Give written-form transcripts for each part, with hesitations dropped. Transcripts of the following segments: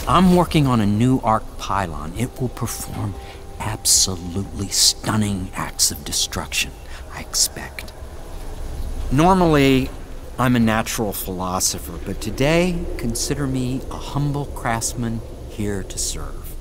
I'm working on a new arc pylon. It will perform absolutely stunning acts of destruction, I expect. Normally, I'm a natural philosopher, but today, consider me a humble craftsman here to serve.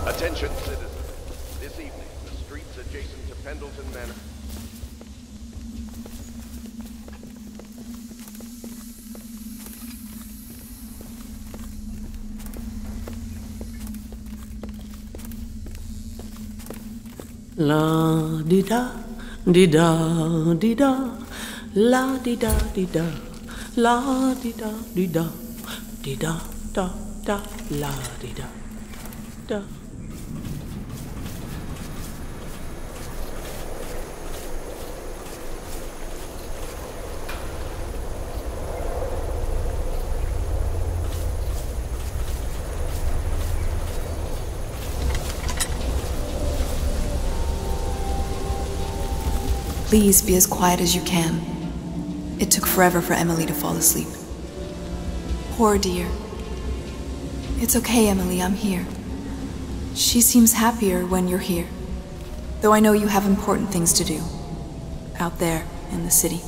Attention, citizens. This evening, the streets adjacent to Pendleton Manor. La di da di da di da, la di da la di da da da, la di da. Please be as quiet as you can. It took forever for Emily to fall asleep. Poor dear. It's okay, Emily, I'm here. She seems happier when you're here, though I know you have important things to do, out there in the city.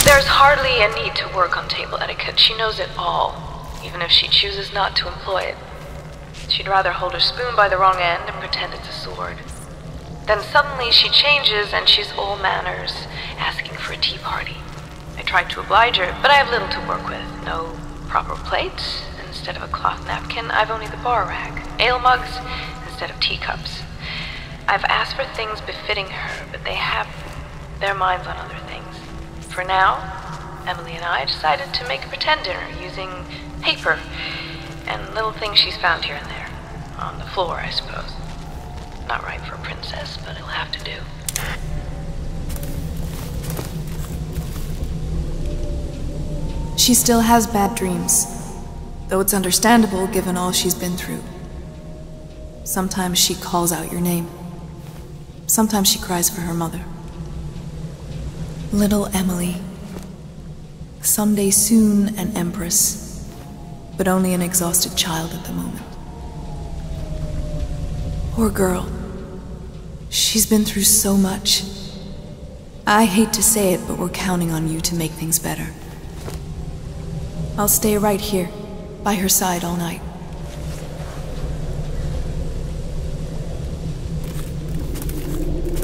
There's hardly a need to work on table etiquette. She knows it all, even if she chooses not to employ it. She'd rather hold her spoon by the wrong end and pretend it's a sword. Then suddenly she changes and she's all manners, asking for a tea party. I tried to oblige her, but I have little to work with. No proper plates. Instead of a cloth napkin, I've only the bar rack. Ale mugs instead of teacups. I've asked for things befitting her, but they have their minds on other things. For now, Emily and I decided to make a pretend dinner using paper and little things she's found here and there. On the floor, I suppose. Not right for a princess, but it'll have to do. She still has bad dreams, though it's understandable given all she's been through. Sometimes she calls out your name. Sometimes she cries for her mother. Little Emily. Someday soon an empress, but only an exhausted child at the moment. Poor girl. She's been through so much. I hate to say it, but we're counting on you to make things better. I'll stay right here, by her side all night.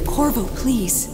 Corvo, please.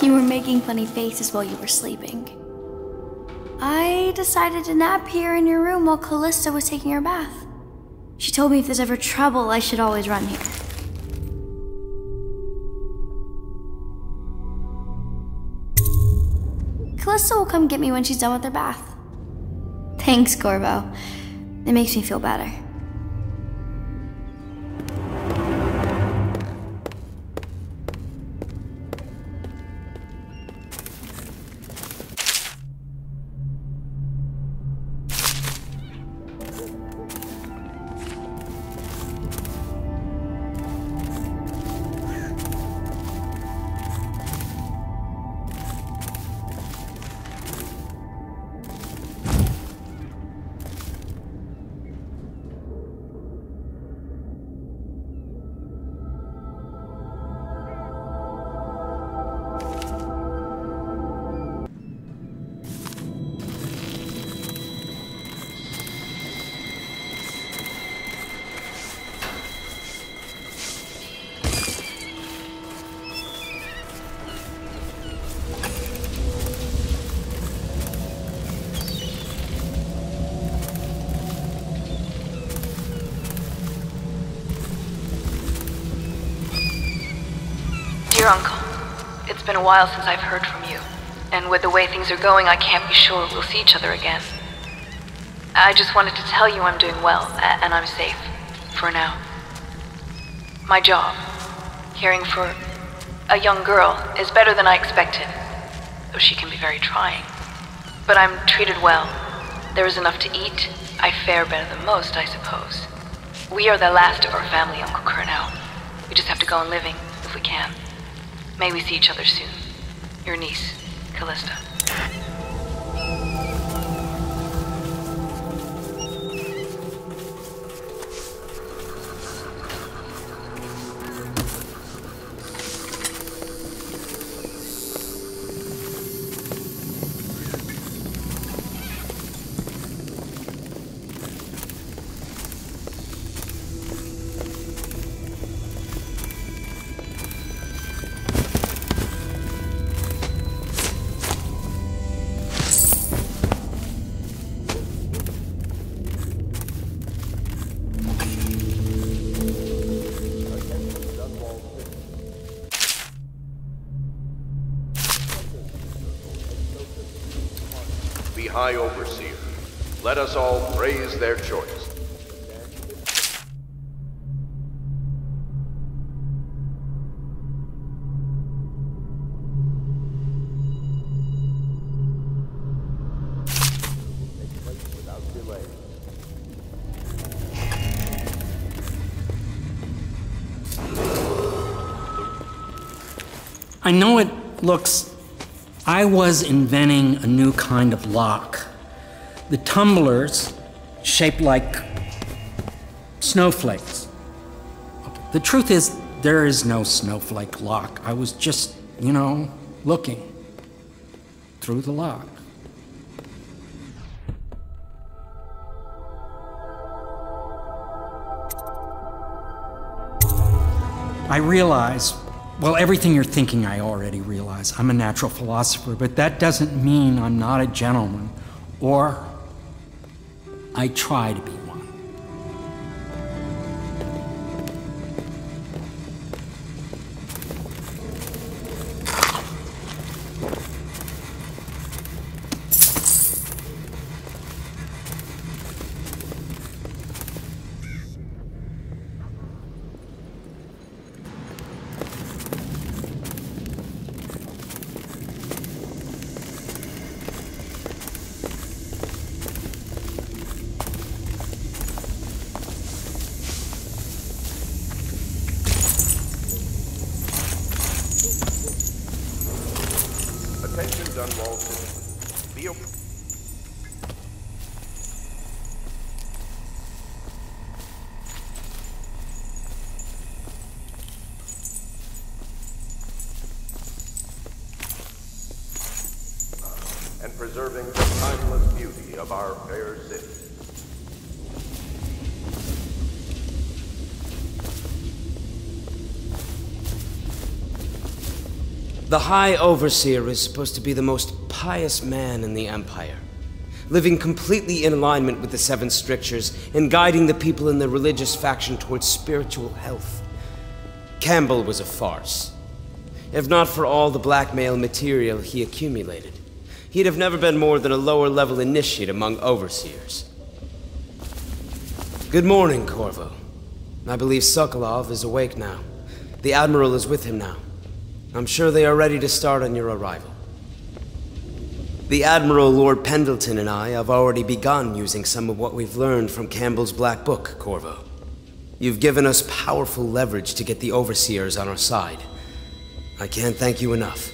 You were making funny faces while you were sleeping. I decided to nap here in your room while Callista was taking her bath. She told me if there's ever trouble, I should always run here. Callista will come get me when she's done with her bath. Thanks, Corvo. It makes me feel better. Dear Uncle, it's been a while since I've heard from you, and with the way things are going, I can't be sure we'll see each other again. I just wanted to tell you I'm doing well, and I'm safe, for now. My job, caring for a young girl, is better than I expected, though she can be very trying. But I'm treated well. There is enough to eat. I fare better than most, I suppose. We are the last of our family, Uncle Cornell. We just have to go on living, if we can. May we see each other soon. Your niece, Callista. High Overseer, let us all praise their choice. I know it looks... I was inventing a new kind of lock. The tumblers, shaped like snowflakes. The truth is, there is no snowflake lock. I was just, looking through the lock. I realize, well, everything you're thinking I already realize. I'm a natural philosopher, but that doesn't mean I'm not a gentleman, or I try to be one. And preserving the timeless beauty of our fair city. The High Overseer is supposed to be the most pious man in the Empire, living completely in alignment with the Seven Strictures and guiding the people in the religious faction towards spiritual health. Campbell was a farce. If not for all the blackmail material he accumulated, he'd have never been more than a lower-level initiate among overseers. Good morning, Corvo. I believe Sokolov is awake now. The Admiral is with him now. I'm sure they are ready to start on your arrival. The Admiral, Lord Pendleton, and I have already begun using some of what we've learned from Campbell's Black Book, Corvo. You've given us powerful leverage to get the Overseers on our side. I can't thank you enough.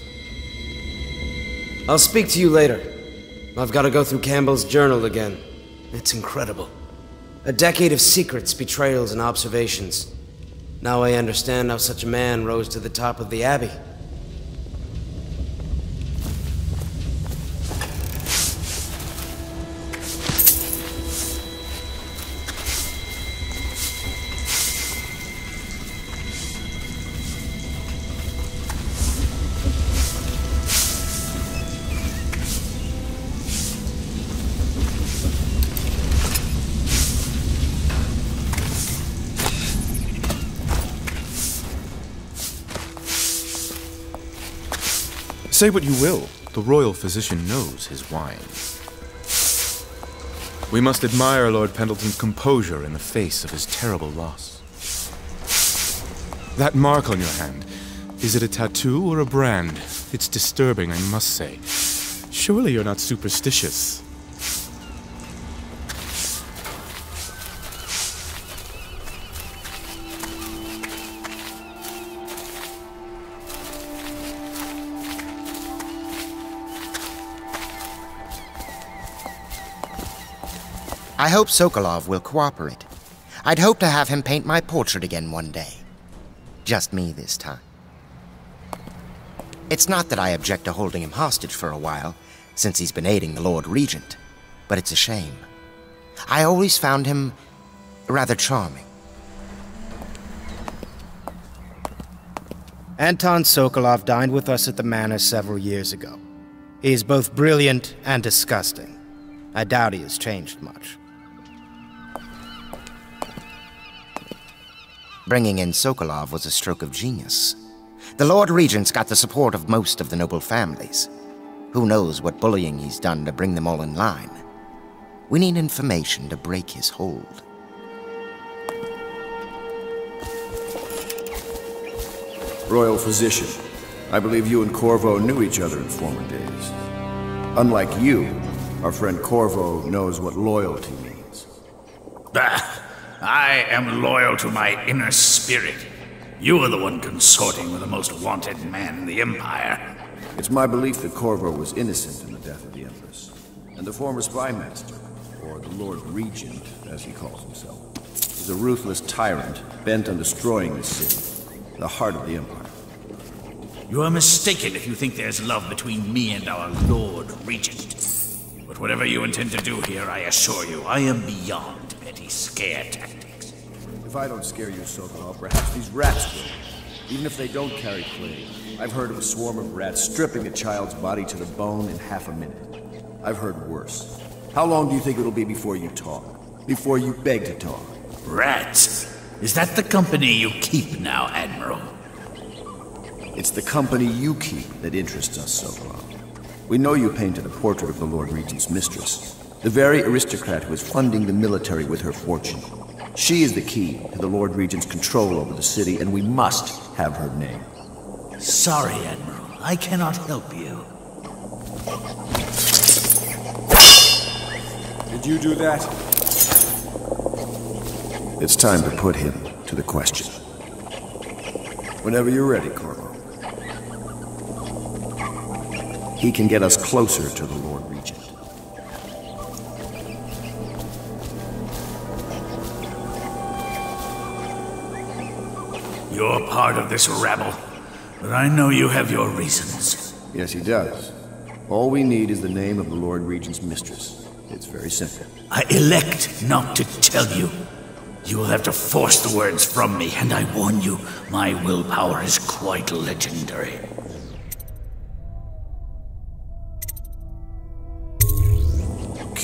I'll speak to you later. I've got to go through Campbell's journal again. It's incredible. A decade of secrets, betrayals, and observations. Now I understand how such a man rose to the top of the Abbey. Say what you will, the royal physician knows his wine. We must admire Lord Pendleton's composure in the face of his terrible loss. That mark on your hand, is it a tattoo or a brand? It's disturbing, I must say. Surely you're not superstitious. I hope Sokolov will cooperate. I'd hope to have him paint my portrait again one day. Just me this time. It's not that I object to holding him hostage for a while, since he's been aiding the Lord Regent, but it's a shame. I always found him rather charming. Anton Sokolov dined with us at the manor several years ago. He is both brilliant and disgusting. I doubt he has changed much. Bringing in Sokolov was a stroke of genius. The Lord Regent's got the support of most of the noble families. Who knows what bullying he's done to bring them all in line. We need information to break his hold. Royal Physician, I believe you and Corvo knew each other in former days. Unlike you, our friend Corvo knows what loyalty means. Bah! I am loyal to my inner spirit. You are the one consorting with the most wanted man in the Empire. It's my belief that Corvo was innocent in the death of the Empress, and the former spy master, or the Lord Regent, as he calls himself, is a ruthless tyrant bent on destroying this city, the heart of the Empire. You are mistaken if you think there's love between me and our Lord Regent. But whatever you intend to do here, I assure you, I am beyond petty scare tactics. If I don't scare you, Sokolov, perhaps these rats will. Even if they don't carry plague. I've heard of a swarm of rats stripping a child's body to the bone in half a minute. I've heard worse. How long do you think it'll be before you talk? Before you beg to talk? Rats? Is that the company you keep now, Admiral? It's the company you keep that interests us, Sokolov. We know you painted a portrait of the Lord Regent's mistress, the very aristocrat who is funding the military with her fortune. She is the key to the Lord Regent's control over the city, and we must have her name. Sorry, Admiral. I cannot help you. Did you do that? It's time to put him to the question. Whenever you're ready, Corvo. He can get us closer to the Lord Regent. You're part of this rabble, but I know you have your reasons. Yes, he does. All we need is the name of the Lord Regent's mistress. It's very simple. I elect not to tell you. You will have to force the words from me, and I warn you, my willpower is quite legendary.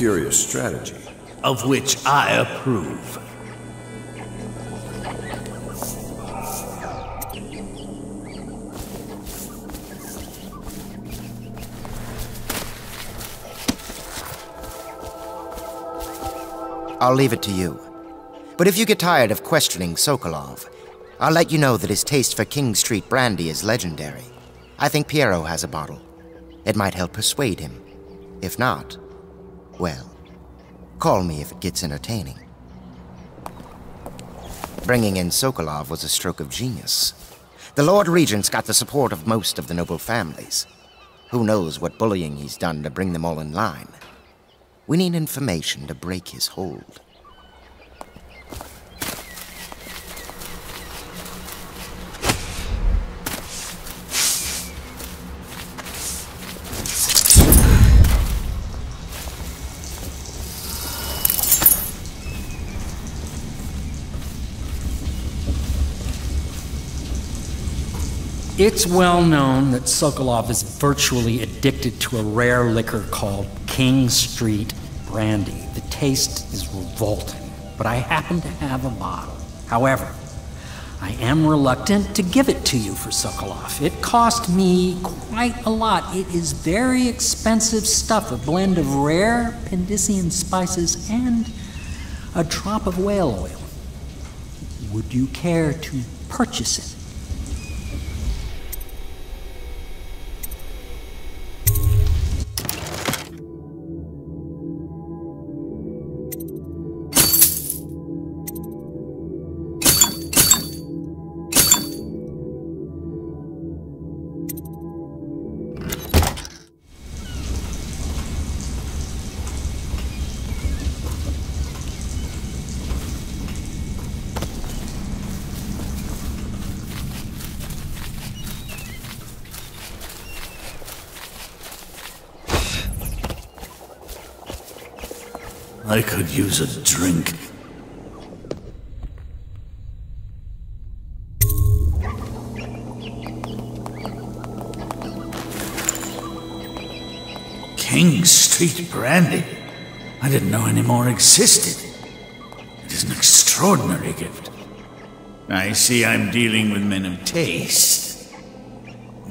curious strategy. Of which I approve. I'll leave it to you. But if you get tired of questioning Sokolov, I'll let you know that his taste for King Street brandy is legendary. I think Piero has a bottle. It might help persuade him. If not, well, call me if it gets entertaining. Bringing in Sokolov was a stroke of genius. The Lord Regent's got the support of most of the noble families. Who knows what bullying he's done to bring them all in line. We need information to break his hold. It's well known that Sokolov is virtually addicted to a rare liquor called King Street brandy. The taste is revolting, but I happen to have a bottle. However, I am reluctant to give it to you for Sokolov. It cost me quite a lot. It is very expensive stuff, a blend of rare Pendician spices and a drop of whale oil. Would you care to purchase it? I could use a drink. King Street brandy? I didn't know any more existed. It is an extraordinary gift. I see I'm dealing with men of taste.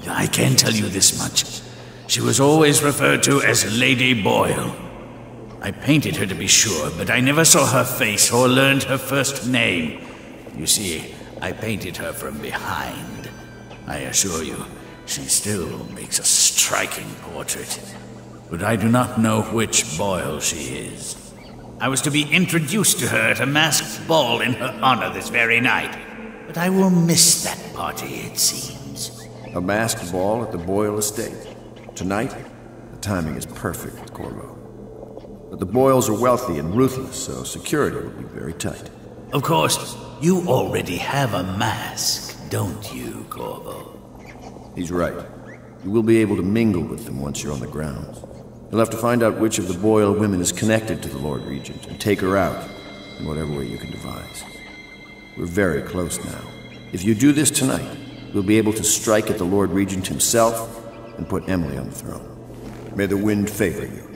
I can tell you this much. She was always referred to as Lady Boyle. I painted her to be sure, but I never saw her face or learned her first name. You see, I painted her from behind. I assure you, she still makes a striking portrait. But I do not know which Boyle she is. I was to be introduced to her at a masked ball in her honor this very night. But I will miss that party, it seems. A masked ball at the Boyle estate. Tonight, the timing is perfect, Corvo. But the Boyles are wealthy and ruthless, so security will be very tight. Of course, you already have a mask, don't you, Corvo? He's right. You will be able to mingle with them once you're on the grounds. You'll have to find out which of the Boyle women is connected to the Lord Regent and take her out in whatever way you can devise. We're very close now. If you do this tonight, we'll be able to strike at the Lord Regent himself and put Emily on the throne. May the wind favor you.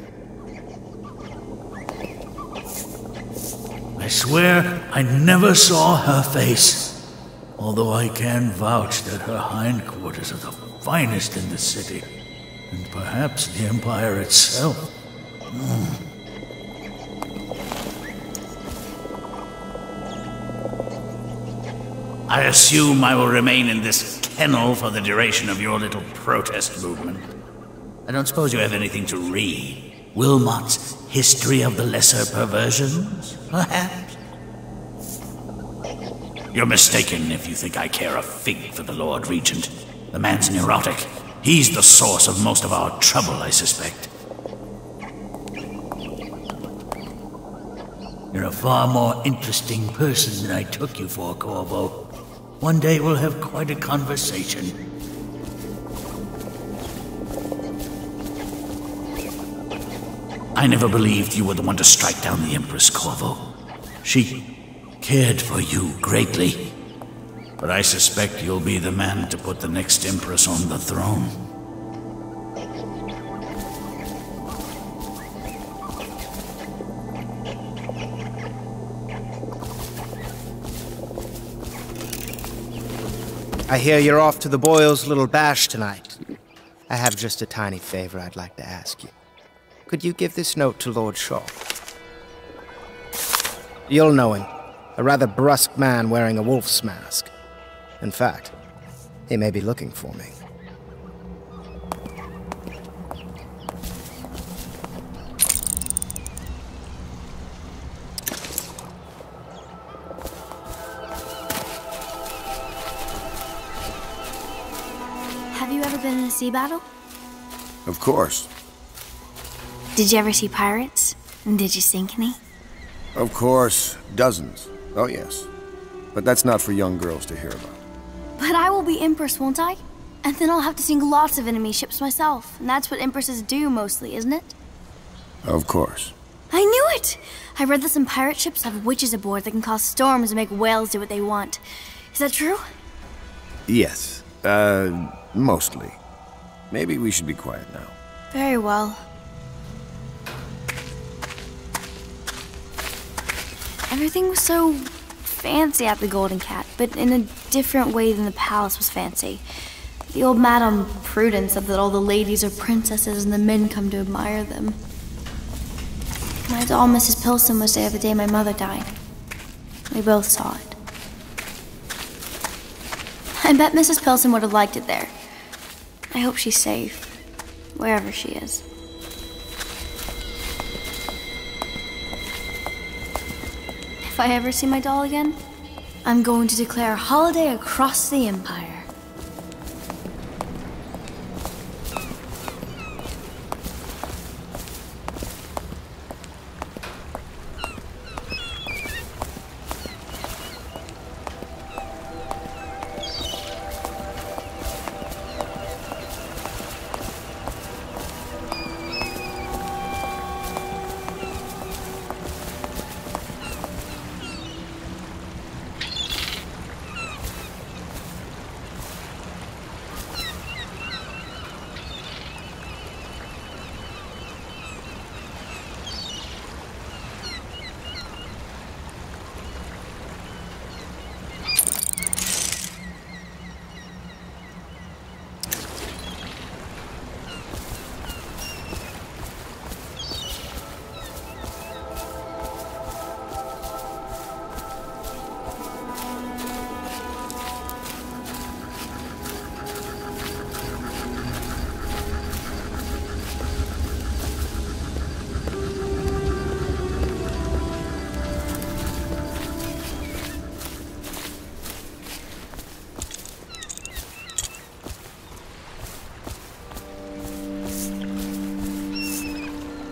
I swear I never saw her face, although I can vouch that her hindquarters are the finest in the city, and perhaps the Empire itself. I assume I will remain in this kennel for the duration of your little protest movement. I don't suppose you have anything to read. Wilmot's History of the Lesser Perversions, perhaps? You're mistaken if you think I care a fig for the Lord Regent. The man's neurotic. He's the source of most of our trouble, I suspect. You're a far more interesting person than I took you for, Corvo. One day we'll have quite a conversation. I never believed you were the one to strike down the Empress, Corvo. She cared for you greatly. But I suspect you'll be the man to put the next Empress on the throne. I hear you're off to the Boyles' little bash tonight. I have just a tiny favor I'd like to ask you. Could you give this note to Lord Shaw? You'll know him. A rather brusque man wearing a wolf's mask. In fact, he may be looking for me. Have you ever been in a sea battle? Of course. Did you ever see pirates? And did you sink any? Of course. Dozens. Oh, yes. But that's not for young girls to hear about. But I will be Empress, won't I? And then I'll have to sink lots of enemy ships myself. And that's what Empresses do mostly, isn't it? Of course. I knew it! I read that some pirate ships have witches aboard that can cause storms and make whales do what they want. Is that true? Yes. Mostly. Maybe we should be quiet now. Very well. Everything was so fancy at the Golden Cat, but in a different way than the palace was fancy. The old Madame Prudence said that all the ladies are princesses and the men come to admire them. My doll, Mrs. Pilson, was there the day my mother died. We both saw it. I bet Mrs. Pilson would have liked it there. I hope she's safe, wherever she is. If I ever see my doll again, I'm going to declare a holiday across the Empire.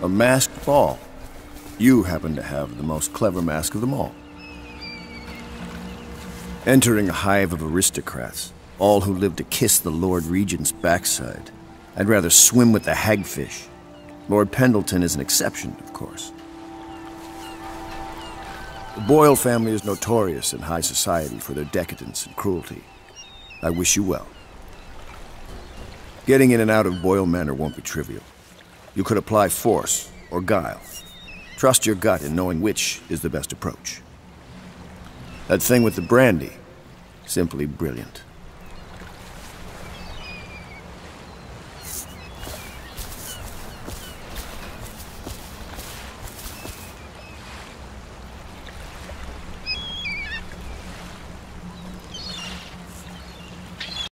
A masked ball. You happen to have the most clever mask of them all. Entering a hive of aristocrats, all who live to kiss the Lord Regent's backside. I'd rather swim with the hagfish. Lord Pendleton is an exception, of course. The Boyle family is notorious in high society for their decadence and cruelty. I wish you well. Getting in and out of Boyle Manor won't be trivial. You could apply force or guile. Trust your gut in knowing which is the best approach. That thing with the brandy, simply brilliant.